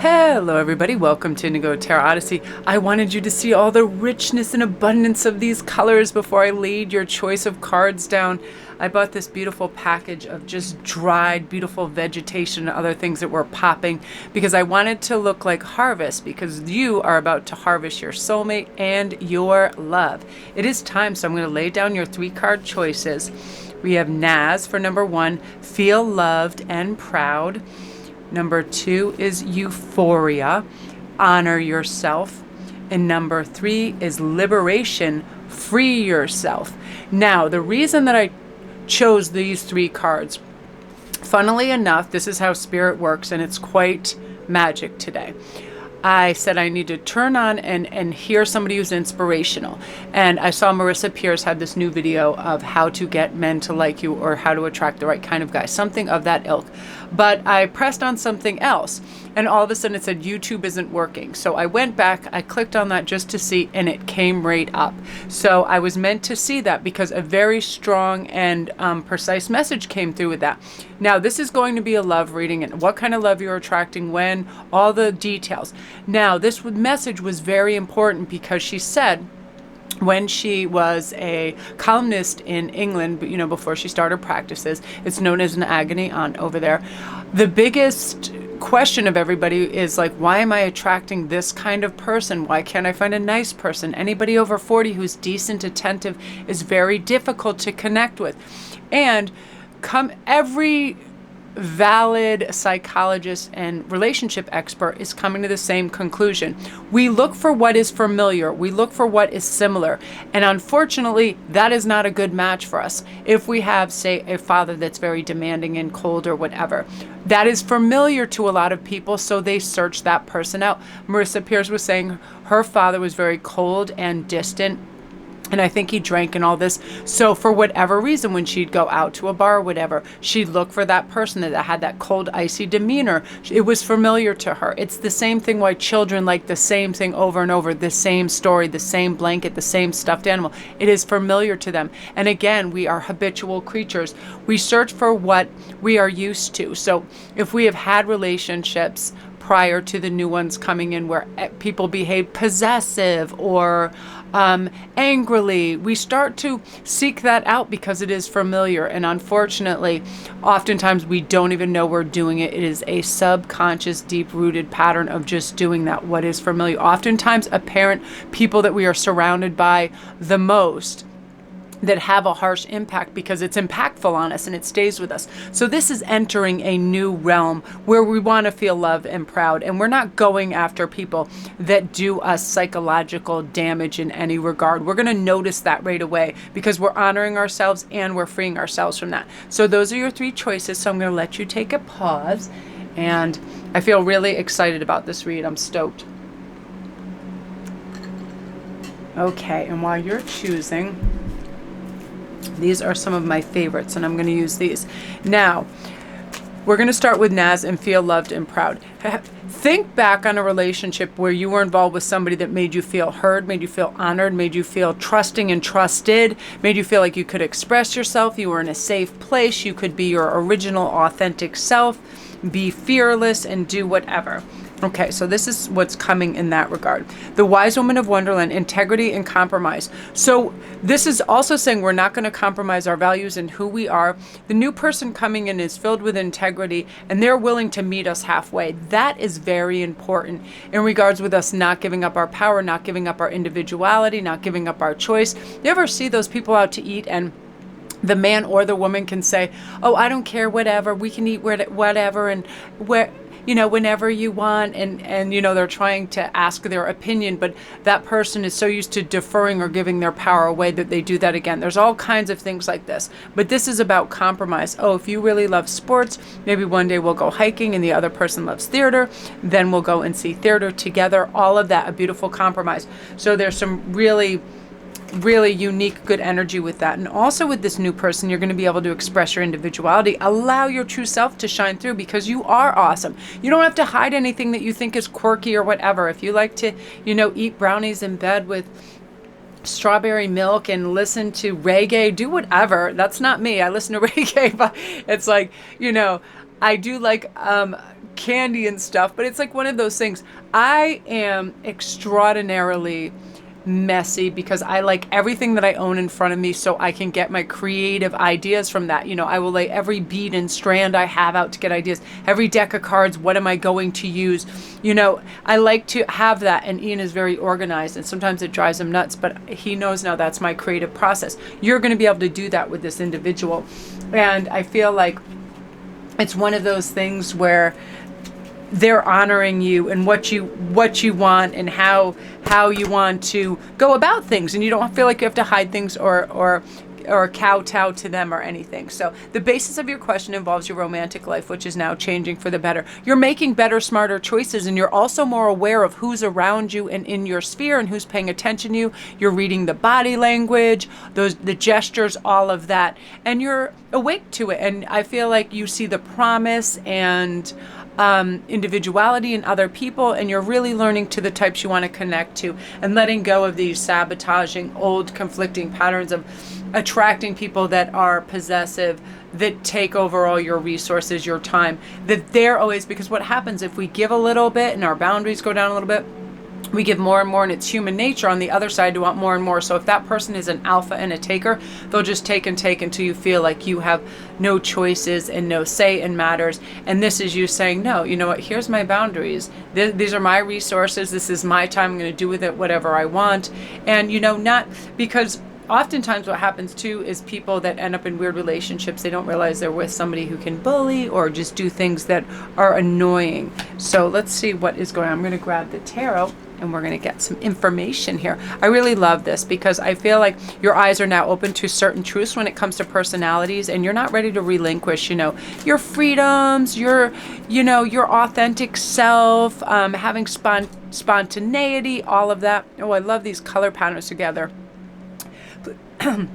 Hello everybody, welcome to Indigo Tarot Odyssey. I wanted you to see all the richness and abundance of these colors before I laid your choice of cards down. I bought this beautiful package of just dried, beautiful vegetation and other things that were popping because I wanted to look like harvest, because you are about to harvest your soulmate and your love. It is time, so I'm going to lay down your 3-card choices. We have Naz for number 1, feel loved and proud. Number 2 is euphoria, honor yourself. And number 3 is liberation, free yourself. Now, the reason that I chose these 3 cards, funnily enough, this is how spirit works, and it's quite magic today. I said I need to turn on and hear somebody who's inspirational. And I saw Marissa Peers had this new video of how to get men to like you, or how to attract the right kind of guy, something of that ilk. But I pressed on something else, and all of a sudden it said YouTube isn't working. So I went back, I clicked on that just to see, and it came right up. So I was meant to see that because a very strong and precise message came through with that. Now, this is going to be a love reading, and what kind of love you're attracting, when, all the details. Now, this message was very important because she said, when she was a columnist in England, you know, before she started practices, it's known as an agony aunt over there. The biggest question of everybody is like, why am I attracting this kind of person? Why can't I find a nice person? Anybody over 40 who's decent, attentive is very difficult to connect with. And every valid psychologist and relationship expert is coming to the same conclusion. We look for what is familiar. We look for what is similar. And unfortunately, that is not a good match for us. If we have, say, a father that's very demanding and cold or whatever, that is familiar to a lot of people, so they search that person out. Marissa Peers was saying her father was very cold and distant, and I think he drank and all this. So for whatever reason, when she'd go out to a bar or whatever, she'd look for that person that had that cold, icy demeanor. It was familiar to her. It's the same thing why children like the same thing over and over, the same story, the same blanket, the same stuffed animal. It is familiar to them. And again, we are habitual creatures. We search for what we are used to. So if we have had relationships prior to the new ones coming in where people behave possessive or angrily, we start to seek that out because it is familiar. And unfortunately, oftentimes we don't even know we're doing it. It is a subconscious, deep-rooted pattern of just doing that, what is familiar. Oftentimes, people that we are surrounded by the most that have a harsh impact because it's impactful on us and it stays with us. So this is entering a new realm where we want to feel loved and proud, and we're not going after people that do us psychological damage in any regard. We're going to notice that right away because we're honoring ourselves and we're freeing ourselves from that. So those are your 3 choices. So I'm going to let you take a pause, and I feel really excited about this read. I'm stoked. Okay, and while you're choosing, these are some of my favorites, and I'm going to use these. Now, we're going to start with Naz and feel loved and proud. Think back on a relationship where you were involved with somebody that made you feel heard, made you feel honored, made you feel trusting and trusted, made you feel like you could express yourself, you were in a safe place, you could be your original, authentic self, be fearless, and do whatever. Okay, so this is what's coming in that regard. The Wise Woman of Wonderland, integrity and compromise. So this is also saying we're not going to compromise our values and who we are. The new person coming in is filled with integrity, and they're willing to meet us halfway. That is very important in regards with us not giving up our power, not giving up our individuality, not giving up our choice. You ever see those people out to eat and the man or the woman can say, oh, I don't care, whatever, we can eat whatever and whenever you want, and they're trying to ask their opinion, but that person is so used to deferring or giving their power away that they do that again. There's all kinds of things like this, but this is about compromise. Oh, if you really love sports, maybe one day we'll go hiking and the other person loves theater, then we'll go and see theater together. All of that, a beautiful compromise. So there's some really unique, good energy with that. And also with this new person, you're going to be able to express your individuality, allow your true self to shine through, because you are awesome. You don't have to hide anything that you think is quirky or whatever. If you like to, eat brownies in bed with strawberry milk and listen to reggae, do whatever. That's not me. I listen to reggae, but it's like, I do like candy and stuff, but it's like one of those things. I am extraordinarily messy because I like everything that I own in front of me so I can get my creative ideas from that. You know, I will lay every bead and strand I have out to get ideas. Every deck of cards, what am I going to use? You know, I like to have that, and Ian is very organized, and sometimes it drives him nuts, but he knows now that's my creative process. You're going to be able to do that with this individual, and I feel like it's one of those things where they're honoring you and what you want and how you want to go about things, and you don't feel like you have to hide things or kowtow to them or anything. So the basis of your question involves your romantic life, which is now changing for the better. You're making better, smarter choices, and you're also more aware of who's around you and in your sphere and who's paying attention to you. You're reading the body language, the gestures, all of that, and you're awake to it. And I feel like you see the promise and individuality in other people, and you're really learning to the types you want to connect to and letting go of these sabotaging, old, conflicting patterns of attracting people that are possessive, that take over all your resources, your time, that they're always, because what happens if we give a little bit and our boundaries go down a little bit, we give more and more, and it's human nature on the other side to want more and more. So if that person is an alpha and a taker, they'll just take and take until you feel like you have no choices and no say in matters. And this is you saying, no, you know what, here's my boundaries. These are my resources. This is my time. I'm going to do with it whatever I want. And, you know, not because oftentimes what happens too is people that end up in weird relationships, they don't realize they're with somebody who can bully or just do things that are annoying. So let's see what is going on. I'm going to grab the tarot and we're going to get some information here. I really love this because I feel like your eyes are now open to certain truths when it comes to personalities, and you're not ready to relinquish, you know, your freedoms, your authentic self, having spontaneity, all of that. Oh, I love these color patterns together. Let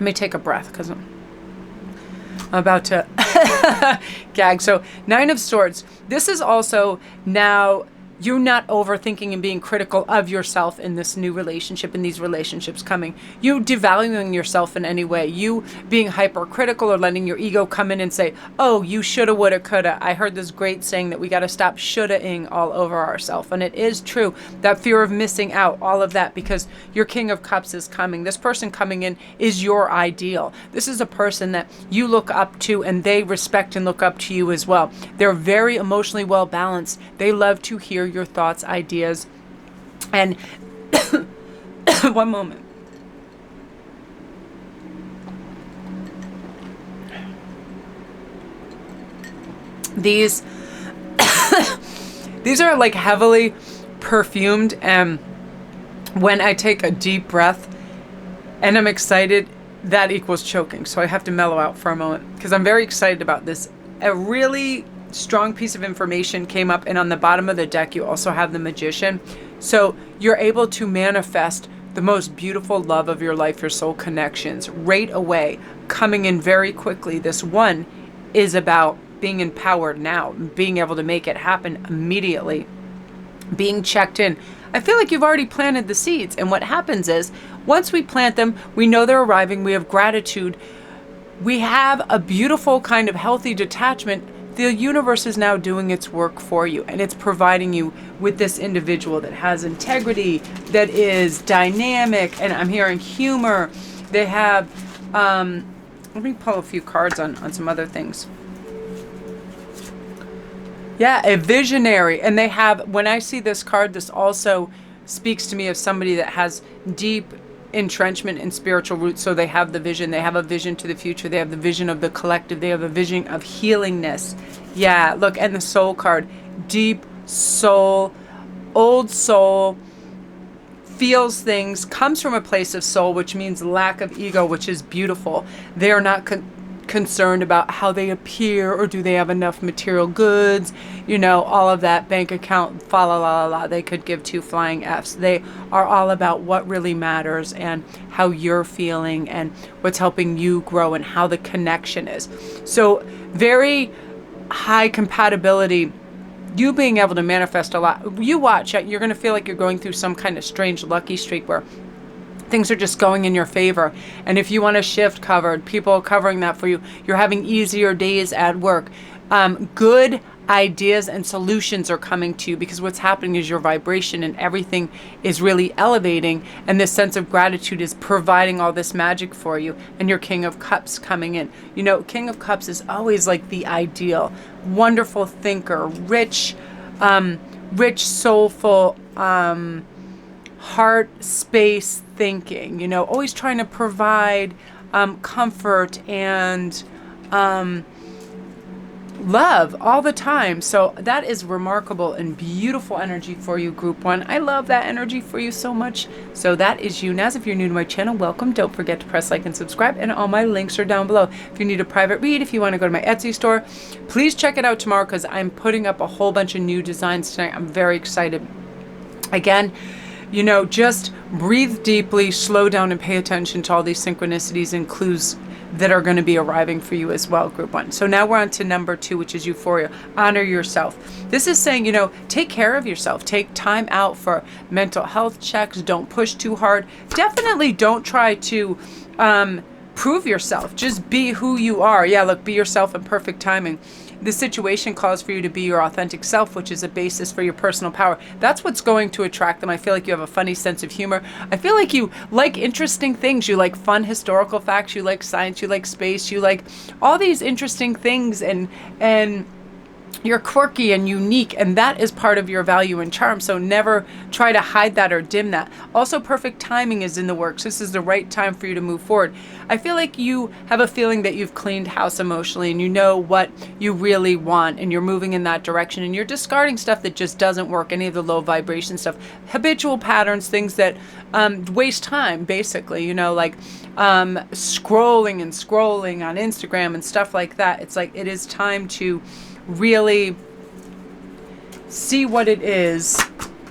me take a breath because I'm about to gag. So 9 of Swords. This is also now you're not overthinking and being critical of yourself in this new relationship, in these relationships coming. You devaluing yourself in any way. You being hypercritical or letting your ego come in and say, oh, you shoulda, woulda, coulda. I heard this great saying that we got to stop shoulda-ing all over ourselves. And it is true. That fear of missing out, all of that, because your King of Cups is coming. This person coming in is your ideal. This is a person that you look up to and they respect and look up to you as well. They're very emotionally well balanced. They love to hear your thoughts, ideas, and one moment. These are like heavily perfumed, and when I take a deep breath and I'm excited, that equals choking. So I have to mellow out for a moment because I'm very excited about this. A really strong piece of information came up, and on the bottom of the deck you also have the Magician. So you're able to manifest the most beautiful love of your life, your soul connections, right away, coming in very quickly. This one is about being empowered now, being able to make it happen immediately, being checked in. I feel like you've already planted the seeds, and what happens is once we plant them, we know they're arriving, we have gratitude, we have a beautiful kind of healthy detachment. The universe is now doing its work for you, and it's providing you with this individual that has integrity, that is dynamic, and I'm hearing humor. They have, let me pull a few cards on some other things. Yeah, a visionary. And they have, when I see this card, this also speaks to me of somebody that has deep entrenchment in spiritual roots. So they have the vision, they have a vision to the future, they have the vision of the collective, they have a vision of healingness. Yeah, look, and the soul card, deep soul, old soul, feels things, comes from a place of soul, which means lack of ego, which is beautiful. They are not concerned about how they appear or do they have enough material goods, you know, all of that, bank account, fa la la la la. They could give 2 flying Fs. They are all about what really matters and how you're feeling and what's helping you grow and how the connection is. So very high compatibility, you being able to manifest a lot. You watch, you're going to feel like you're going through some kind of strange lucky streak where things are just going in your favor. And if you want a shift covered, people are covering that for you. You're having easier days at work. Good ideas and solutions are coming to you, because what's happening is your vibration and everything is really elevating, and this sense of gratitude is providing all this magic for you. And your King of Cups coming in. You know, King of Cups is always like the ideal, wonderful thinker, rich, soulful, heart space thinking, you know, always trying to provide comfort and love all the time. So that is remarkable and beautiful energy for you, Group 1. I love that energy for you so much. So that is you. Now, if you're new to my channel, welcome. Don't forget to press like and subscribe, and all my links are down below. If you need a private read, if you want to go to my Etsy store, please check it out tomorrow, because I'm putting up a whole bunch of new designs tonight. I'm very excited. Again, you know, just breathe deeply, slow down, and pay attention to all these synchronicities and clues that are going to be arriving for you as well, Group 1. So now we're on to number 2, which is euphoria. Honor yourself. This is saying, you know, take care of yourself. Take time out for mental health checks. Don't push too hard. Definitely don't try to prove yourself. Just be who you are. Yeah, look, be yourself in perfect timing. The situation calls for you to be your authentic self, which is a basis for your personal power. That's what's going to attract them. I feel like you have a funny sense of humor. I feel like you like interesting things. You like fun historical facts. You like science. You like space. You like all these interesting things, and you're quirky and unique, and that is part of your value and charm. So never try to hide that or dim that. Also, perfect timing is in the works. This is the right time for you to move forward. I feel like you have a feeling that you've cleaned house emotionally, and you know what you really want, and you're moving in that direction, and you're discarding stuff that just doesn't work, any of the low vibration stuff, habitual patterns, things that waste time, basically, you know, like scrolling on Instagram and stuff like that. It's like, it is time to really see what it is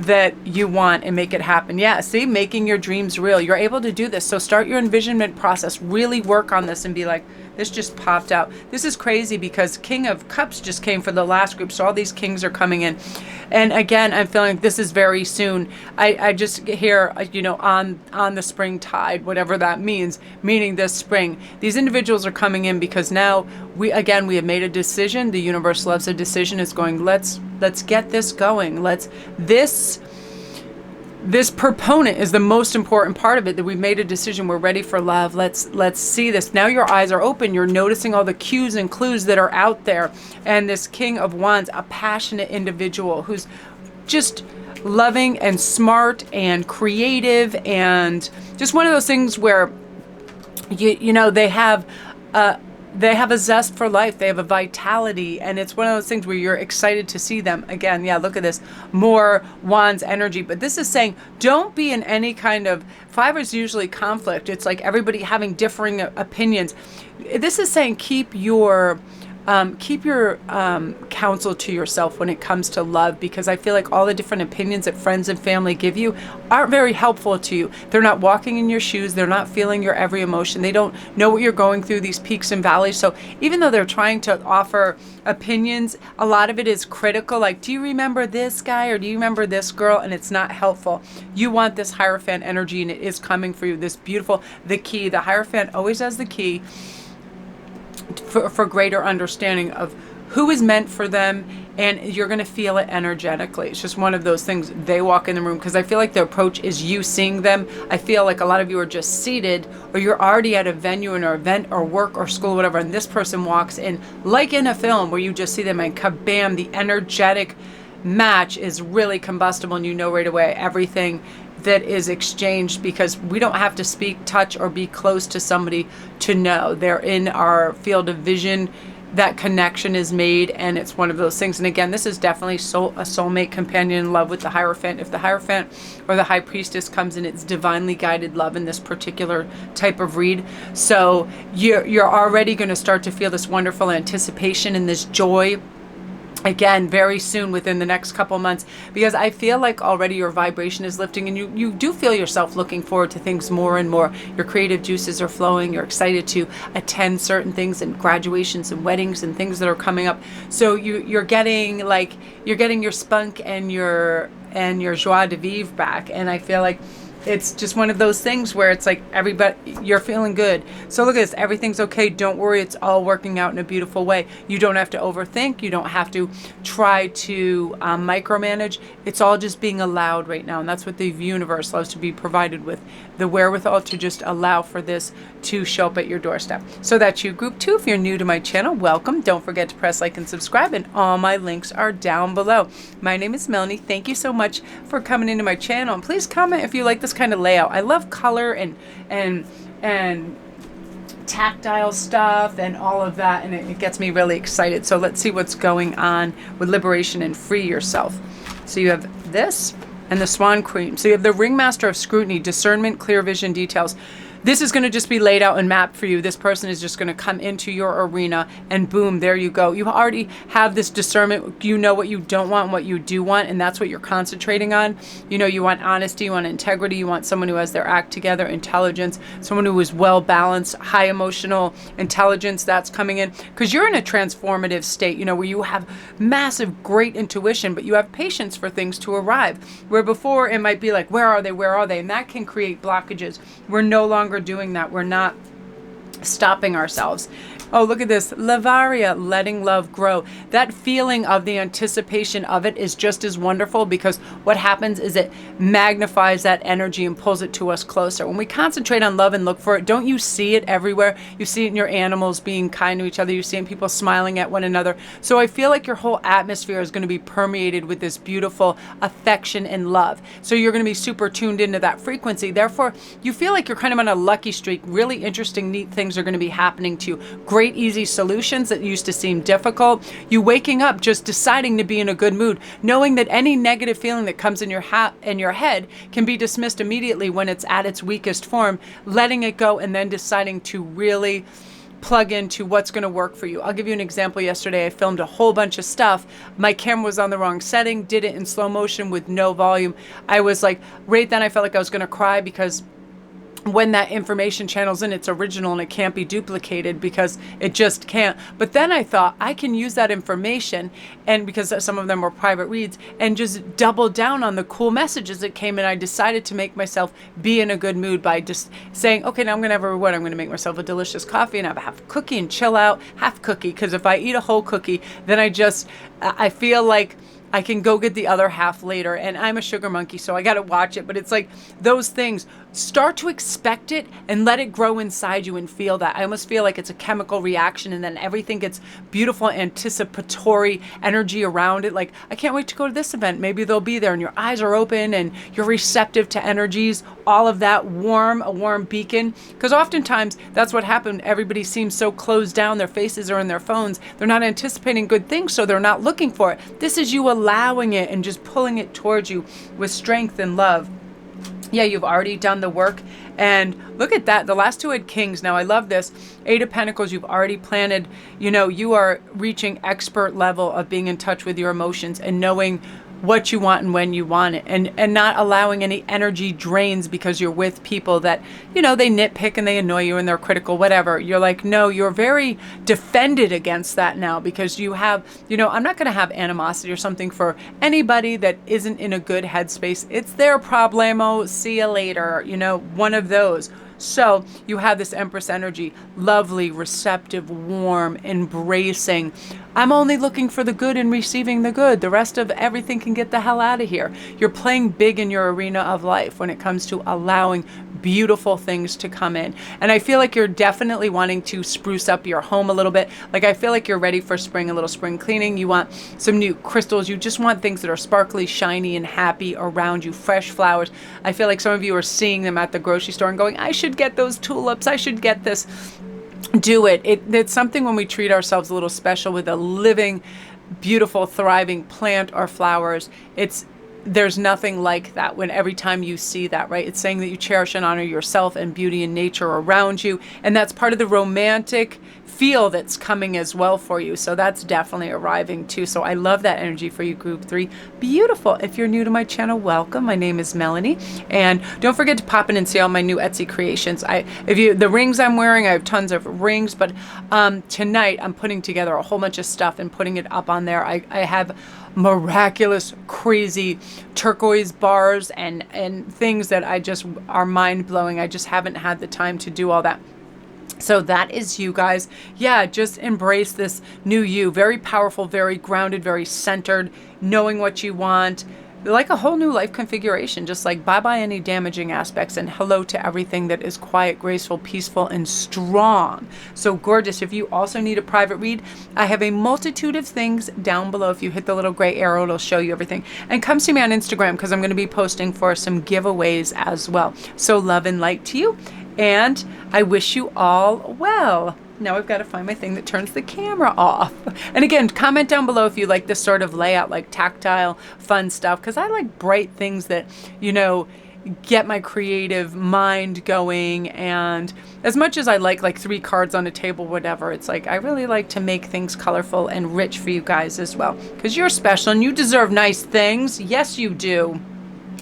that you want and make it happen. Yeah, see, making your dreams real. You're able to do this. So start your envisionment process. Really work on this and be like, this just popped out. This is crazy, because King of Cups just came for the last group. So all these kings are coming in. And again, I'm feeling like this is very soon. I just hear, you know, on the spring tide, whatever that means, meaning this spring. These individuals are coming in because now we have made a decision. The universe loves a decision. It's going, let's get this going. This proponent is the most important part of it, that we've made a decision. We're ready for love. Let's see this. Now your eyes are open. You're noticing all the cues and clues that are out there. And this King of Wands, a passionate individual who's just loving and smart and creative, and just one of those things where you know, they have a zest for life. They have a vitality, and it's one of those things where you're excited to see them again. Yeah, look at this, more Wands energy. But this is saying, don't be in any kind of, 5 is usually conflict. It's like everybody having differing opinions. This is saying, keep your counsel to yourself when it comes to love, because I feel like all the different opinions that friends and family give you aren't very helpful to you. They're not walking in your shoes. They're not feeling your every emotion. They don't know what you're going through, these peaks and valleys. So even though they're trying to offer opinions, a lot of it is critical. Like, do you remember this guy, or do you remember this girl? And it's not helpful. You want this Hierophant energy, and it is coming for you. This beautiful, the key. The Hierophant always has the key for greater understanding of who is meant for them, and you're going to feel it energetically. It's just one of those things. They walk in the room, because I feel like the approach is you seeing them. I feel like a lot of you are just seated, or you're already at a venue, in an event or work or school, whatever, and this person walks in, like in a film where you just see them and kabam, the energetic match is really combustible, and you know right away everything that is exchanged, because we don't have to speak, touch, or be close to somebody to know. They're in our field of vision. That connection is made, and it's one of those things. And again, this is definitely a soulmate companion in love with the Hierophant. If the Hierophant or the High Priestess comes in, it's divinely guided love in this particular type of read. So you're already going to start to feel this wonderful anticipation and this joy, again, very soon, within the next couple months, because I feel like already your vibration is lifting, and you do feel yourself looking forward to things more and more. Your creative juices are flowing. You're excited to attend certain things, and graduations and weddings and things that are coming up. So you're getting your spunk and your joie de vivre back. And I feel like It's just one of those things where it's like everybody, you're feeling good. So look at this, everything's okay. Don't worry, it's all working out in a beautiful way. You don't have to overthink. You don't have to try to micromanage. It's all just being allowed right now. And that's what the universe loves, to be provided with the wherewithal to just allow for this to show up at your doorstep. So that's you, group 2. If you're new to my channel, welcome. Don't forget to press like and subscribe, and all my links are down below. My name is Melanie. Thank you so much for coming into my channel, and please comment if you like this kind of layout. I love color and tactile stuff and all of that, and it gets me really excited. So let's see what's going on with liberation and free yourself. So you have this and the swan cream. So you have the ringmaster of scrutiny, discernment, clear vision, details. This is going to just be laid out and mapped for you. This person is just going to come into your arena, and boom, there you go. You already have this discernment. You know what you don't want and what you do want, and that's what you're concentrating on. You know, you want honesty, you want integrity, you want someone who has their act together, intelligence, someone who is well balanced, high emotional intelligence. That's coming in because you're in a transformative state, you know, where you have massive, great intuition, but you have patience for things to arrive. Where before it might be like, where are they? Where are they? And that can create blockages. We're no longer doing that. We're not stopping ourselves. Oh, look at this. Lavaria, letting love grow. That feeling of the anticipation of it is just as wonderful, because what happens is it magnifies that energy and pulls it to us closer. When we concentrate on love and look for it, don't you see it everywhere? You see it in your animals being kind to each other. You see it in people smiling at one another. So I feel like your whole atmosphere is going to be permeated with this beautiful affection and love. So you're going to be super tuned into that frequency. Therefore, you feel like you're kind of on a lucky streak. Really interesting, neat things are going to be happening to you. Great, easy solutions that used to seem difficult. You waking up just deciding to be in a good mood, knowing that any negative feeling that comes in your head can be dismissed immediately when it's at its weakest form, letting it go, and then deciding to really plug into what's going to work for you. I'll give you an example. Yesterday, I filmed a whole bunch of stuff. My camera was on the wrong setting, did it in slow motion with no volume. I was like, right then I felt like I was going to cry, because when that information channels in, it's original and it can't be duplicated, because it just can't. But then I thought I can use that information, and because some of them were private reads, and just double down on the cool messages that came in. I decided to make myself be in a good mood by just saying, okay, now I'm going to have a reward. I'm going to make myself a delicious coffee and have a half cookie and chill out. Half cookie, because if I eat a whole cookie, then I feel like I can go get the other half later, and I'm a sugar monkey, so I got to watch it. But it's like those things, start to expect it and let it grow inside you and feel that. I almost feel like it's a chemical reaction, and then everything gets beautiful, anticipatory energy around it. Like, I can't wait to go to this event. Maybe they'll be there, and your eyes are open and you're receptive to energies, all of that, warm, a warm beacon. Because oftentimes that's what happened. Everybody seems so closed down. Their faces are in their phones. They're not anticipating good things, so they're not looking for it. This is you allowing it and just pulling it towards you with strength and love. Yeah, you've already done the work. And look at that. The last two had kings. Now, I love this. 8 of Pentacles, you've already planted. You know, you are reaching expert level of being in touch with your emotions and knowing what you want and when you want it, and not allowing any energy drains because you're with people that, you know, they nitpick and they annoy you and they're critical, whatever. You're like, no, you're very defended against that now, because you have, you know, I'm not going to have animosity or something for anybody that isn't in a good headspace. It's their problemo. See you later. You know, one of those. So you have this Empress energy, lovely, receptive, warm, embracing. I'm only looking for the good and receiving the good. The rest of everything can get the hell out of here. You're playing big in your arena of life when it comes to allowing beautiful things to come in. And I feel like you're definitely wanting to spruce up your home a little bit. Like, I feel like you're ready for spring, a little spring cleaning. You want some new crystals. You just want things that are sparkly, shiny, and happy around you. Fresh flowers. I feel like some of you are seeing them at the grocery store and going, I should get those tulips. I should get this. Do it. It's something when we treat ourselves a little special with a living, beautiful, thriving plant or flowers. There's nothing like that when every time you see that, right? It's saying that you cherish and honor yourself and beauty and nature around you. And that's part of the romantic feel that's coming as well for you. So that's definitely arriving too. So I love that energy for you, group 3. Beautiful. If you're new to my channel, welcome. My name is Melanie. And don't forget to pop in and see all my new Etsy creations. The rings I'm wearing, I have tons of rings, but tonight I'm putting together a whole bunch of stuff and putting it up on there. I have miraculous, crazy turquoise bars and things that I just are mind-blowing. I just haven't had the time to do all that. So that is you guys. Yeah, just embrace this new you. Very powerful, very grounded, very centered, knowing what you want. Like a whole new life configuration, just like bye-bye any damaging aspects and hello to everything that is quiet, graceful, peaceful, and strong. So gorgeous. If you also need a private read, I have a multitude of things down below. If you hit the little gray arrow, it'll show you everything. And come see me on Instagram because I'm going to be posting for some giveaways as well. So love and light to you. And I wish you all well. Now I've got to find my thing that turns the camera off. And again, comment down below if you like this sort of layout, like tactile, fun stuff. Because I like bright things that, you know, get my creative mind going. And as much as I like 3 cards on a table, whatever, it's like I really like to make things colorful and rich for you guys as well. Because you're special and you deserve nice things. Yes, you do.